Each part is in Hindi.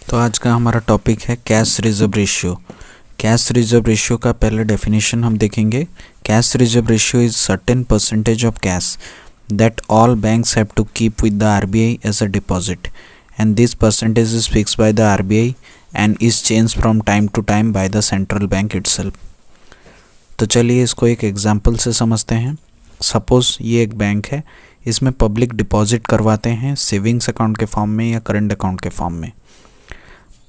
तो आज का हमारा टॉपिक है cash reserve ratio. Cash reserve ratio का पहले डेफिनेशन हम देखेंगे। Cash reserve ratio is certain percentage of cash that all banks have to keep with the RBI as a deposit and this percentage is fixed by the RBI and is change from time to time by the central bank itself. तो चलिए इसको एक एग्जाम्पल से समझते हैं। सपोज ये एक बैंक है, इसमें पब्लिक डिपॉजिट करवाते हैं सेविंग्स अकाउंट के फॉर्म में या करंट अकाउंट के फॉर्म में।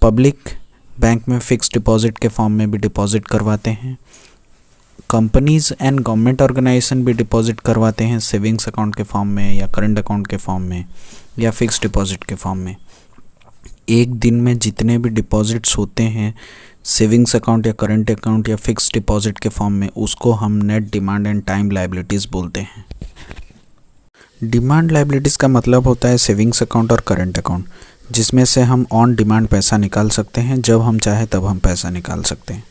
पब्लिक बैंक में फिक्स्ड डिपॉजिट के फॉर्म में भी डिपॉजिट करवाते हैं। कंपनीज एंड गवर्नमेंट ऑर्गेनाइजेशन भी डिपॉजिट करवाते हैं सेविंग्स अकाउंट के फॉर्म में या करंट अकाउंट के फॉर्म में या फिक्स्ड डिपॉजिट के फॉर्म में। एक दिन में जितने भी डिपॉजिट्स होते हैं सेविंग्स अकाउंट या करंट अकाउंट या फिक्स्ड डिपॉजिट के फॉर्म में, उसको हम net demand and time liabilities बोलते हैं। डिमांड लायबिलिटीज़ का मतलब होता है सेविंग्स अकाउंट और करंट अकाउंट, जिसमें से हम ऑन डिमांड पैसा निकाल सकते हैं, जब हम चाहे तब हम पैसा निकाल सकते हैं।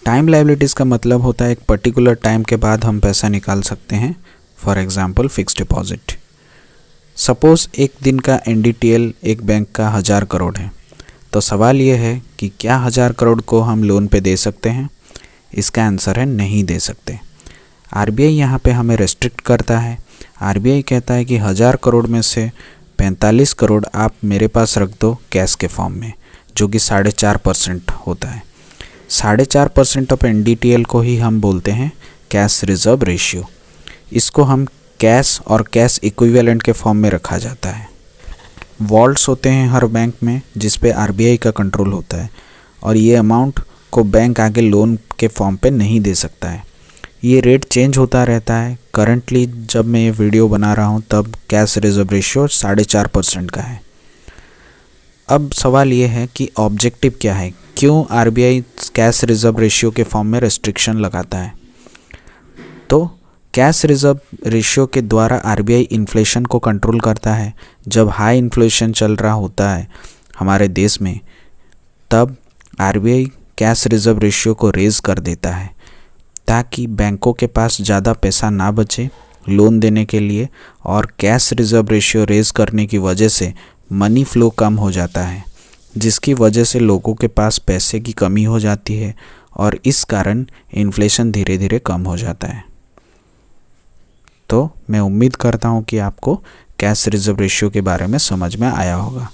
टाइम लायबिलिटीज़ का मतलब होता है एक पर्टिकुलर टाइम के बाद हम पैसा निकाल सकते हैं। For example fixed deposit. Suppose एक दिन का एनडीटीएल एक बैंक का 1000 करोड़ है, तो सवाल ये है कि क्या 1000 करोड़ को हम लोन पे दे सकते हैं? इसका आंसर है नहीं दे सकते। आरबीआई यहाँ पे हमें रेस्ट्रिक्ट करता है। आरबीआई कहता है कि 1000 करोड़ में से 45 करोड़ आप मेरे पास रख दो कैश के फॉर्म में, जो कि 4.5% होता है। 4.5% ऑफ एनडीटीएल को ही हम बोलते हैं कैश रिजर्व रेशियो। इसको हम कैश और कैश इक्विवेलेंट के फॉर्म में रखा जाता है। वॉल्ट्स होते हैं हर बैंक में जिस पे आरबीआई का कंट्रोल होता है, और ये अमाउंट को बैंक आगे लोन के फॉर्म पे नहीं दे सकता है। ये रेट चेंज होता रहता है। करंटली जब मैं ये वीडियो बना रहा हूँ तब कैश रिजर्व रेशियो 4.5% का है। अब सवाल ये है कि ऑब्जेक्टिव क्या है, क्यों आरबीआई कैश रिजर्व रेशियो के फॉर्म में रेस्ट्रिक्शन लगाता है? तो कैश रिजर्व रेशियो के द्वारा आरबीआई इन्फ्लेशन को कंट्रोल करता है। जब हाई इन्फ्लेशन चल रहा होता है हमारे देश में, तब आरबीआई कैश रिजर्व रेशियो को रेज़ कर देता है ताकि बैंकों के पास ज़्यादा पैसा ना बचे लोन देने के लिए, और कैश रिजर्व रेशियो रेज़ करने की वजह से मनी फ्लो कम हो जाता है, जिसकी वजह से लोगों के पास पैसे की कमी हो जाती है और इस कारण इन्फ्लेशन धीरे धीरे कम हो जाता है। तो मैं उम्मीद करता हूँ कि आपको कैश रिजर्व रेशियो के बारे में समझ में आया होगा।